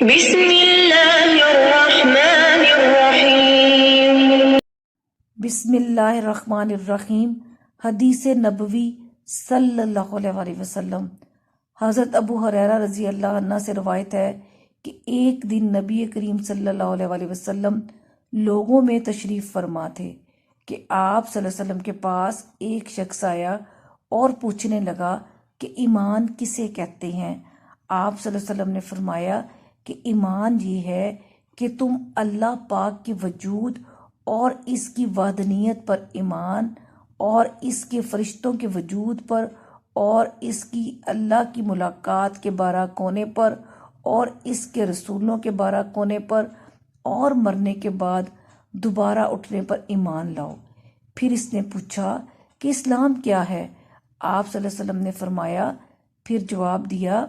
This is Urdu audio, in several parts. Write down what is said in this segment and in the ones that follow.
بسم اللہ الرحمن الرحیم۔ بسم اللہ الرحمن الرحیم۔ حدیث نبوی صلی اللہ علیہ وسلم۔ حضرت ابو ہریرہ رضی اللہ عنہ سے روایت ہے کہ ایک دن نبی کریم صلی اللہ علیہ وسلم لوگوں میں تشریف فرما تھے کہ آپ صلی اللہ علیہ وسلم کے پاس ایک شخص آیا اور پوچھنے لگا کہ ایمان کسے کہتے ہیں؟ آپ صلی اللہ علیہ وسلم نے فرمایا کہ ایمان یہ ہے کہ تم اللہ پاک کے وجود اور اس کی وحدانیت پر ایمان، اور اس کے فرشتوں کے وجود پر، اور اس کی اللہ کی ملاقات کے بارک ہونے پر، اور اس کے رسولوں کے بارک ہونے پر، اور مرنے کے بعد دوبارہ اٹھنے پر ایمان لاؤ۔ پھر اس نے پوچھا کہ اسلام کیا ہے؟ آپ صلی اللہ علیہ وسلم نے فرمایا، پھر جواب دیا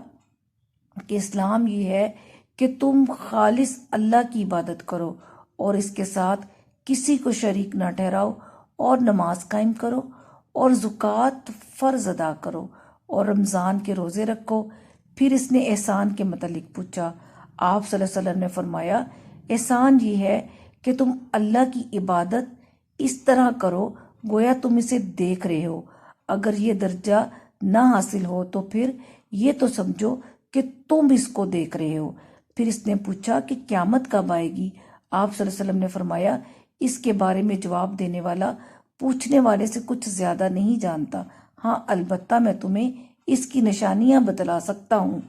کہ اسلام یہ ہے کہ تم خالص اللہ کی عبادت کرو اور اس کے ساتھ کسی کو شریک نہ ٹھہراؤ، اور نماز قائم کرو، اور زکوٰۃ فرض ادا کرو، اور رمضان کے روزے رکھو۔ پھر اس نے احسان کے متعلق پوچھا۔ آپ صلی اللہ علیہ وسلم نے فرمایا، احسان یہ ہے کہ تم اللہ کی عبادت اس طرح کرو گویا تم اسے دیکھ رہے ہو۔ اگر یہ درجہ نہ حاصل ہو تو پھر یہ تو سمجھو کہ تم اس کو دیکھ رہے ہو۔ پھر اس نے پوچھا کہ قیامت کب آئے گی؟ آپ صلی اللہ علیہ وسلم نے فرمایا، اس کے بارے میں جواب دینے والا پوچھنے والے سے کچھ زیادہ نہیں جانتا، ہاں البتہ میں تمہیں اس کی نشانیاں بتلا سکتا ہوں۔